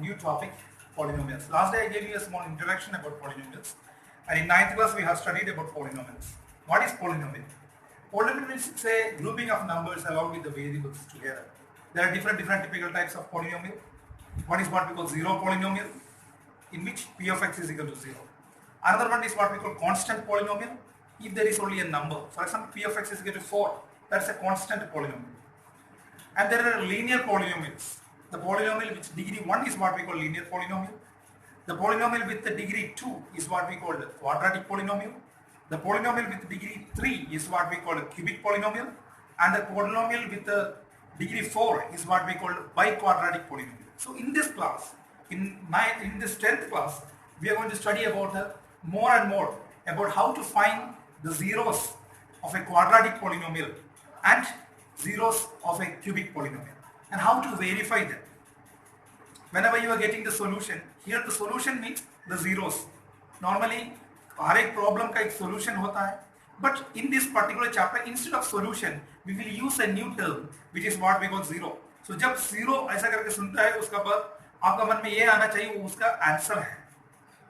new topic, polynomials. Last day I gave you a small introduction about polynomials, and in 9th class we have studied about polynomials. What is polynomial? Polynomial means it's a grouping of numbers along with the variables together. There are different typical types of polynomial. One is what we call zero polynomial, in which p of x is equal to 0. Another one is what we call constant polynomial, if there is only a number. For example, p of x is equal to 4, that's a constant polynomial. And there are linear polynomials. The polynomial which degree 1 is what we call linear polynomial. The polynomial with the degree 2 is what we call the quadratic polynomial. The polynomial with degree 3 is what we call a cubic polynomial. And the polynomial with the degree 4 is what we call biquadratic polynomial. So in this class, in this 10th class, we are going to study about more and more about how to find the zeros of a quadratic polynomial and zeros of a cubic polynomial and how to verify them. Whenever you are getting the solution, here the solution means the zeros. Normally हर एक problem का एक solution होता है, but in this particular chapter instead of solution we will use a new term which is what we call zero. So जब zero ऐसा करके सुनता है उसका बाद आपका मन में ये आना चाहिए वो उसका आंसर है.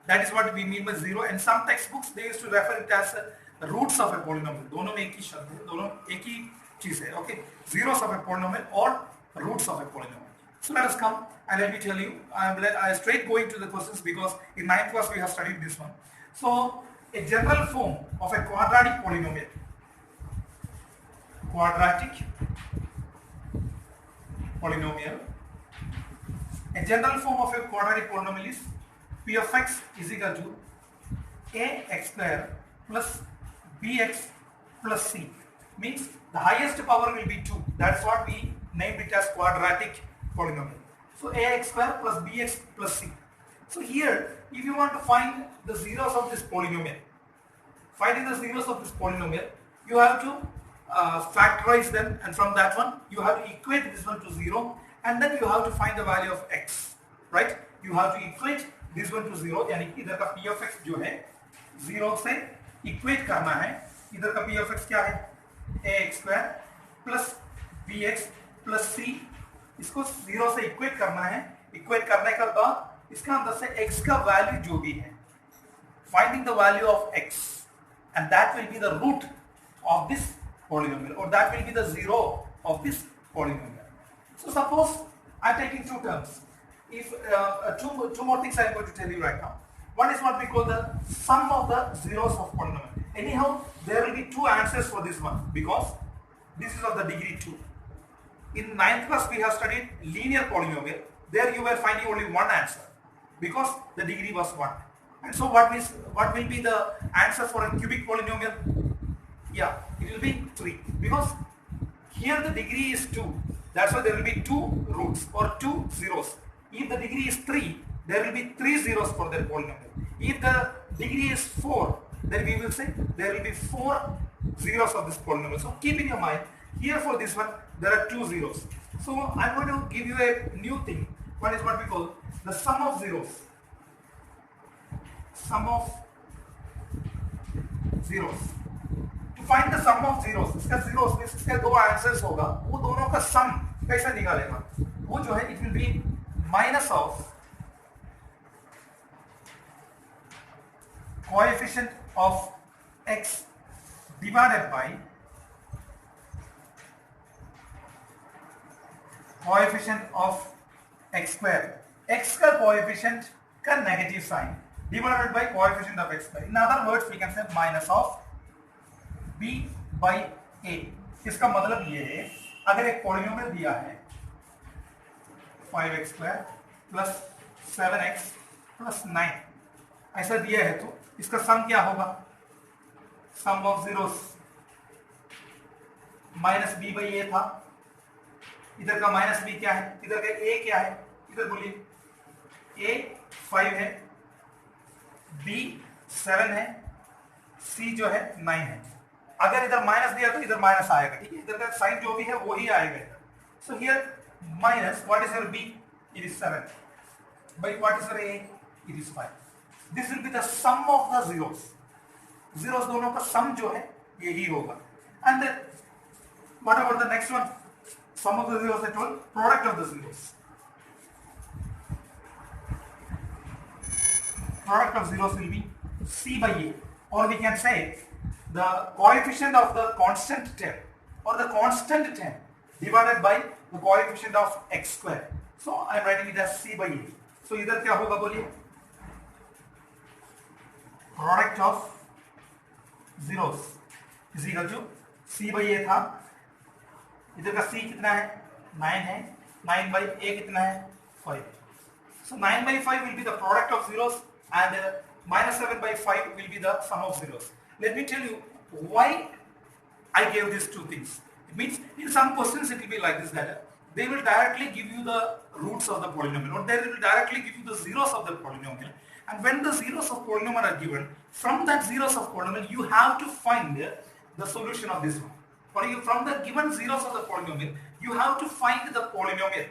That is what we mean by zero, and some textbooks they used to refer it as roots of a polynomial. दोनों में एक ही शब्द है, दोनों एक ही चीज है. Okay, zeros of a polynomial or roots of a polynomial. So let us come and let me tell you. I am straight going to the questions because in 9th class we have studied this one. So a general form of a quadratic polynomial. A general form of a quadratic polynomial is p of x is equal to ax square plus bx plus c. Means the highest power will be 2. That's what we named it as quadratic polynomial. So ax square plus bx plus c. So here, if you want to find the zeros of this polynomial, finding the zeros of this polynomial, you have to factorize them, and from that one you have to equate this one to 0, and then you have to find the value of x, right? You have to equate this one to 0, यानी कि इधर का p of x जो है 0 से equate करना है. इधर का p of x क्या है? ax square plus bx plus c. इसको 0 से equate करना है. equate करने के बाद इसका अंदर से x का वैल्यू जो भी है, finding the value of x, and that will be the root of this polynomial, or that will be the zero of this polynomial. So suppose I am taking two terms. If two more things I am going to tell you right now. One is what we call the sum of the zeros of polynomial. Anyhow, there will be two answers for this one because this is of the degree 2. In 9th class we have studied linear polynomial. There you were finding only one answer because the degree was 1. And so what will be the answer for a cubic polynomial? Yeah, it will be 3 because here the degree is 2. That's why there will be 2 roots or 2 zeros. If the degree is 3, there will be 3 zeros for that polynomial. If the degree is 4, then we will say there will be 4 zeros of this polynomial. So keep in your mind, here for this one there are 2 zeros. So I'm going to give you a new thing. One is what we call the sum of zeros. Sum of zeros. To find the sum of zeros, इसका zeros में इसका दो answers होगा, वो दोनों का सम कैसे निकालेगा? वो जो है, it will be minus of coefficient of x divided by coefficient of x square. X का coefficient का negative sign divided by coefficient of x square. In other words, we can say minus of b by a. इसका मतलब ये है, अगर एक polynomial दिया है 5x square plus 7x plus 9 ऐसा दिया है, तो इसका सम क्या होगा? Sum of zeros minus b by a था. इधर का माइनस b क्या है? इधर का a क्या है? इधर बोलिए a 5 है, b 7 है, c जो है 9 है. अगर इधर माइनस दिया तो इधर माइनस आएगा, ठीक है? इधर का साइन जो भी है वो ही आएगा इधर. So here minus, what is your b? It is 7. by what is your a? It is 5. This will be the sum of the zeros. Zeros दोनों का sum जो है यही होगा. And then what about the next one? Sum of the zeros, I told, product of the zeros. product of zeros will be c by a, or we can say the coefficient of the constant term or the constant term divided by the coefficient of x square. So I am writing it as c by a. So इधर क्या होगा बोलिए, product of zeros is equal to c by a था, इधर का c कितना है 9 है, 9 by a कितना है 5. So 9 by 5 will be the product of zeros and minus 7 by 5 will be the sum of zeros. Let me tell you why I gave these two things. It means in some questions it will be like this, that they will directly give you the roots of the polynomial, or they will directly give you the zeros of the polynomial. And when the zeros of polynomial are given, from that zeros of polynomial you have to find the solution of this one. For you, from the given zeros of the polynomial, you have to find the polynomial.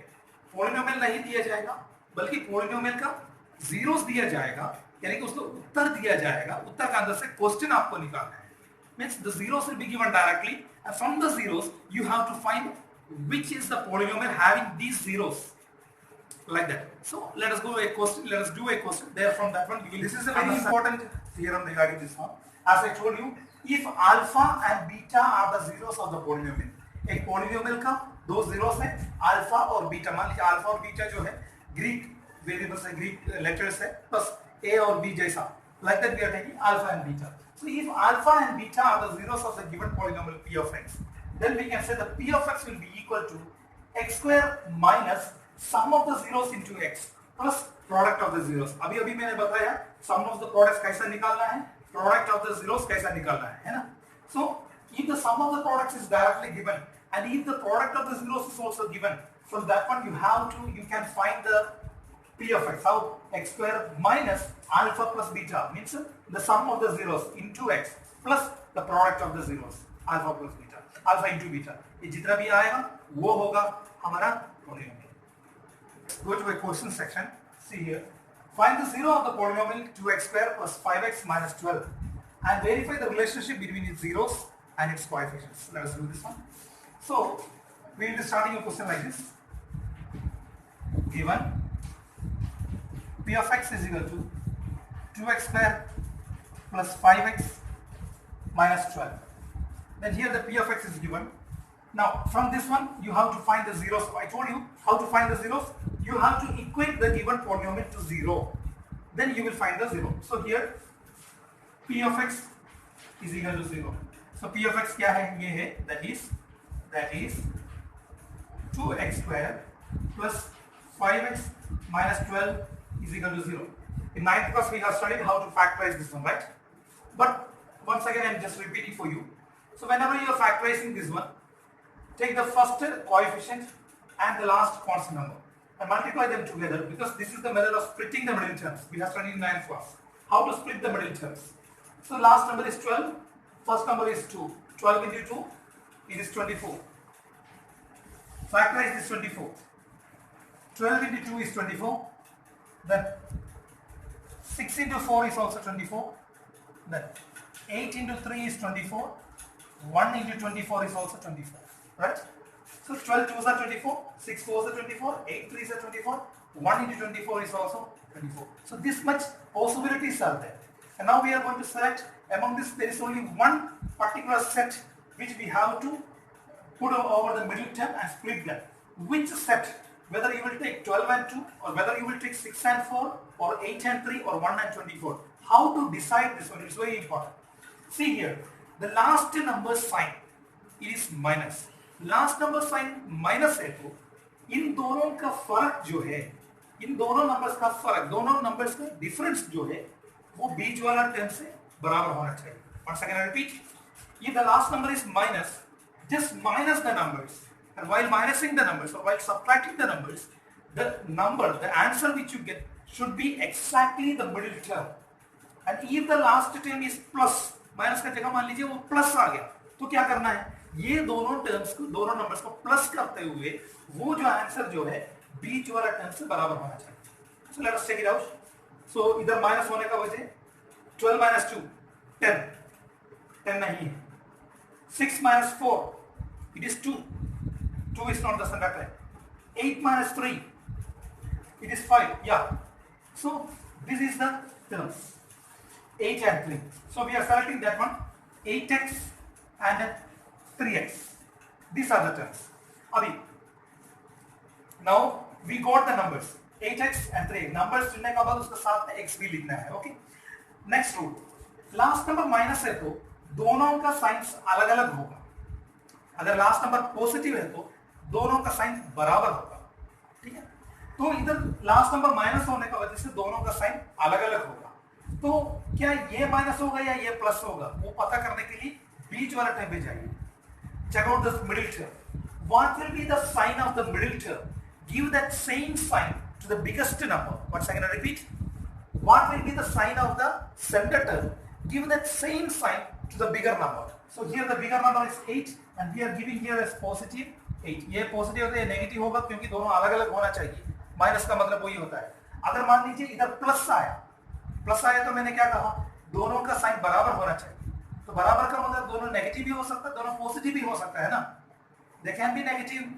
Polynomial नहीं दिया जाएगा, बल्कि polynomial का zeros दिया जाएगा, यानी कि उसको उत्तर दिया जाएगा. उत्तर के अंदर से क्वेश्चन आपको निकालना है. Means the zeros will be given directly, and from the zeros you have to find which is the polynomial having these zeros, like that. So let us go a question. Let us do a question. There from that one, you will. This is a very important theorem regarding this one. As I told you, if alpha and beta are the zeros of the polynomial, एक polynomial का दो zeros है, alpha और beta. मान लीजिए alpha और beta जो है Greek variables है, Greek letters है, plus a और b जैसा. Like that we are taking alpha and beta. So if alpha and beta are the zeros of the given polynomial p of x, then we can say the p of x will be equal to x square minus sum of the zeros into x plus product of the zeros. अभी अभी मैंने बताया sum of the products कैसा निकालना है, product of the zeros कैसा निकालना है ना. So if the sum of the products is directly given and if the product of the zeros is also given, from that one you can find the p of x. How? X square minus alpha plus beta means the sum of the zeros into x plus the product of the zeros, alpha plus beta, alpha into beta. ये जितना भी आएगा वो होगा हमारा polynomial. Go to a question section. See here. Find the zero of the polynomial 2x square plus 5x minus 12 and verify the relationship between its zeros and its coefficients. Let us do this one. So we will be starting a question like this. Given p of x is equal to 2x square plus 5x minus 12. Then here the p of x is given. Now from this one you have to find the zeros. I told you how to find the zeros. You have to equate the given polynomial to 0. Then you will find the 0. So here p of x is equal to 0. So p of x क्या है? ये है, that is 2x square plus 5x minus 12 is equal to 0. In 9th class we have studied how to factorize this one, right? But once again I am just repeating for you. So whenever you are factorizing this one, take the first coefficient and the last constant number and multiply them together, because this is the method of splitting the middle terms. We have studied in 9th class how to split the middle terms. So last number is 12, first number is 2. 12 into 2, it is 24. Factorize this 24. 12 into 2 is 24. Then 6 into 4 is also 24. Then 8 into 3 is 24. 1 into 24 is also 24. Right? So 12 2s are 24, 6 4s are 24, 8 3s are 24, 1 into 24 is also 24. So this much possibilities are there. And now we are going to select among this. There is only one particular set which we have to put over the middle term and split them. Which set? Whether you will take 12 and 2, or whether you will take 6 and 4, or 8 and 3, or 1 and 24. How to decide this one? It's very important. See here, the last number sign is minus. Last number sign minus है तो इन दोनों का फर्क जो है, इन दोनों numbers का फर्क, दोनों नंबर्स का डिफरेंस जो है वो बीच वाला टर्म से बराबर होना चाहिए. Once again I repeat, if the last number is minus, just minus the numbers, and while minusing the numbers or while subtracting the numbers, the answer which you get should be exactly the middle term. And if the last term is plus, minus का जगह मान लीजिए वो plus आ गया, तो क्या करना है? ये दोनों टर्म्स को, दोनों नंबर्स को प्लस करते हुए वो जो आंसर जो है बीच वाला टर्म से बराबर होना चाहिए. So let us check it out. So इधर माइनस होने का वजह 12 minus 2 10 10 नहीं है. 6 minus 4 it is 2 2 is not the standard time. 8 minus 3 it is 5. Yeah. So This is the terms 8 and 3. So we are selecting that one, 8x and 3x. These are the terms. Abhi, now we got the numbers 8x and 3. Numbers चुनने के बाद उसके साथ में x भी लिखना है. Okay. Next rule. Last number minus है तो दोनों का साइंस अलग अलग होगा. अगर लास्ट नंबर पॉजिटिव है तो दोनों का साइन बराबर होगा. ठीक है. तो इधर लास्ट नंबर माइनस होने की वजह से दोनों का साइन अलग अलग होगा. तो क्या ये माइनस होगा या ये प्लस होगा वो पता करने के लिए बीच वाला टर्म पे जाइए. Check out the middle term. What will be the sign of the middle term? Give that same sign to the biggest number. What's I can repeat? What will be the sign of the center term? Give that same sign to the bigger number. So here the bigger number is 8 and we are giving here as positive 8. ये positive होता है, negative होगा क्योंकि दोनों अलग अलग होना चाहिए. माइनस का मतलब वही होता है. अगर मान लीजिए इधर प्लस आया तो मैंने क्या कहा? दोनों का साइन बराबर होना चाहिए. तो बराबर का मतलब दोनों नेगेटिव भी हो सकता है, दोनों पॉजिटिव भी हो सकता है ना. They can be negative,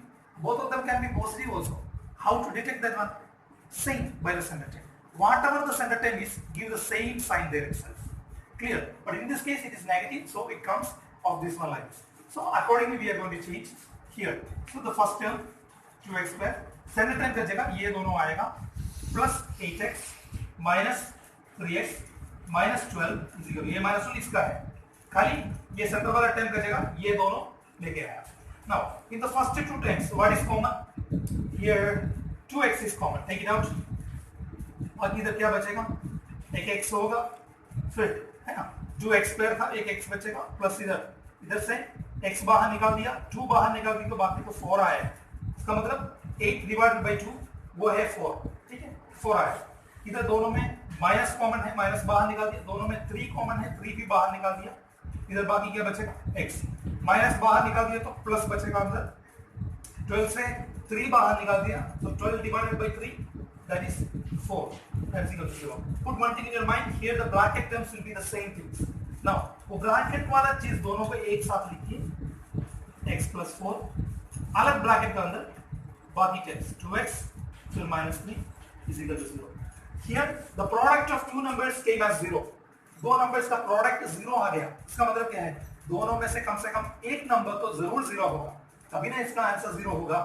both of them can be positive also. How to detect that one? Same by the center term. Whatever the center term is, give the same sign there itself. Clear? But in this case, it is negative, so it comes of this one like this. So accordingly, we are going to change here. So the first term 2x square, center term का जगह ये दोनों आएगा plus 8x minus 3x minus 12 is equal. ये minus 12 इसका है. खाली ये center वाला term का जगह ये दोनों लेके आया. Now in the first two terms, what is common? Here 2x is common. Take it out. और इधर क्या बचेगा? एक x होगा, फिर है ना 2x स्क्वायर था, एक x बचेगा प्लस इधर से x बाहर निकाल दिया, 2 बाहर निकाल दी तो बाकी तो 4 आया. इसका मतलब 8 डिवाइडेड बाई 2 वो है 4. ठीक है, 4 आया. इधर दोनों में माइनस कॉमन है, माइनस बाहर निकाल दिया. दोनों में 3 कॉमन है, 3 भी बाहर निकाल दिया. इधर बाकी क्या बचेगा? x. माइनस बाहर निकाल दिया तो प्लस बचेगा अंदर. 12 से 3 बाहर निकाल दिया तो 12 divided by 3 that is 4. That's equal to 0. Put one thing in your mind. Here the bracket terms will be the same things. Now वो bracket वाला चीज दोनों को एक साथ लिखिए. x plus 4 अलग bracket के अंदर बाकी terms 2x फिर minus 3 is equal to 0. Here the product of two numbers came as 0. दो numbers का product 0 आ गया. इसका मतलब क्या है? दोनों में से कम एक नंबर तो जरूर 0 होगा, तभी ना इसका आंसर 0 होगा.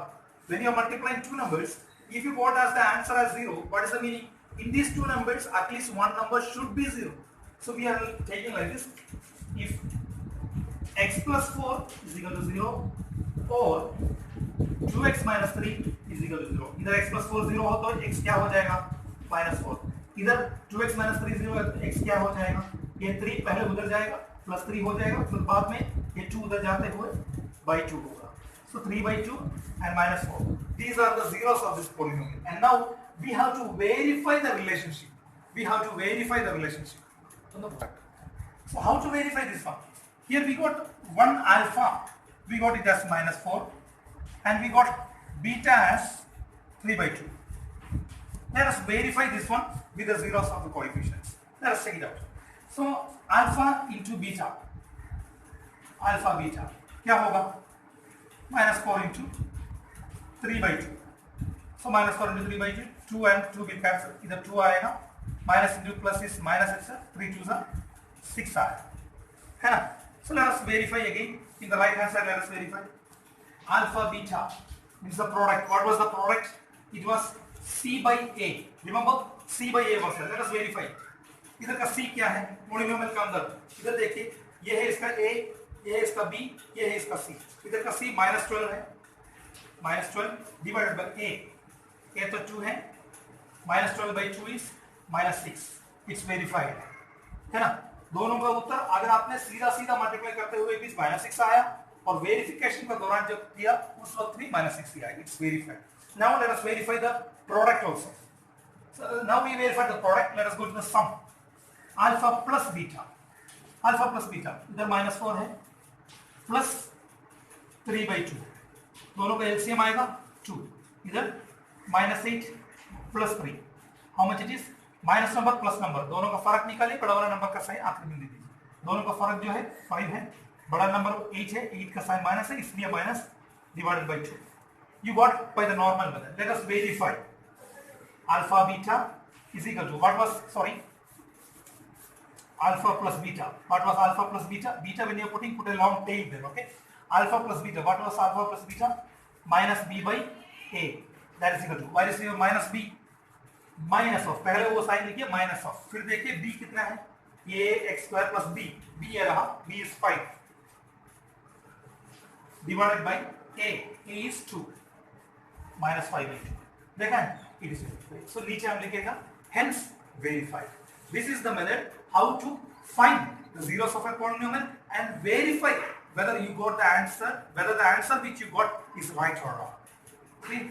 When you are multiplying two numbers, if you got as the answer as 0, what is the meaning? In these two numbers, at least one number should be 0. So we are taking like this. If x plus 4 is equal to 0 or 2x minus 3 is equal to 0. इधर x plus 4 0 हो तो x क्या हो जाएगा? minus 4. इधर 2x minus 3 0 है तो x क्या हो जाएगा? ये 3 पहले उधर जाएगा, plus 3 हो जाएगा, फिर बाद में ये 2 उधर जाते हुए by 2 होगा. So 3 by 2 and minus 4. These are the zeros of this polynomial. And now we have to verify the relationship. We have to verify the relationship on the product. So how to verify this one? Here we got 1 alpha. We got it as minus 4. And we got beta as 3 by 2. Let us verify this one with the zeros of the coefficients. Let us check it out. So alpha into beta. Alpha beta. क्या होगा? Minus 4 into 3 by 2. So minus 4 into 3 by 2. 2 and 2 will cancel. Either 2 आएगा. Minus into plus is minus itself. 3 2s are 6 आएगा. है ना? So let us verify again. In the right hand side, let us verify. Alpha beta means the product. What was the product? It was C by A. Remember? C by A was there. Let us verify. इधर का C क्या है? Polynomial का अंदर. इधर देखिए. ये है इसका A. ये है इसका B. ये है इसका C. इधर का C minus 12 है. Minus 12 divided by A. A तो 2 है. Minus 12 by 2 is minus 6. It's verified. है ना? दोनों का उत्तर अगर आपने सीधा मल्टीप्लाई करते हुए भी माइनस 6 आया और वेरिफिकेशन के दौरान जब किया उस वक्त भी माइनस 6 ही आएगा. It's verified. Now let us verify the product also. So now we verify the product. Let us go to the sum. Alpha plus beta. Alpha plus beta. इधर minus 4 है. Plus 3 by 2. दोनों का LCM आएगा 2. इधर minus 8 plus 3. How much it is? Minus number plus number दोनों का फर्क निकालिए. बड़ा वाला नंबर का साइन आखिर में दे दीजिए. दोनों का फर्क जो है 5 है. बड़ा नंबर 8 है. 8 का साइन माइनस है इसलिए minus divided by 2. You got by the normal method. Let us verify. Alpha beta is equal to what was, sorry, alpha plus beta. What was alpha plus beta? Beta, when you are putting, put a long tail there, okay? Alpha plus beta. What was alpha plus beta? Minus b by a. That is equal to, why is here minus b? Minus of, पहले वो sign लिखिए minus of, फिर देखिए b कितना है, ये x square plus b, b ये रहा, b is 5 divided by a is 2 minus 5 by 2. देखा है, इट इज, सो नीचे हम लिखेगा hence verified. This is the method how to find the zeros of a polynomial and verify whether you got the answer, whether the answer which you got is right or wrong. Clear?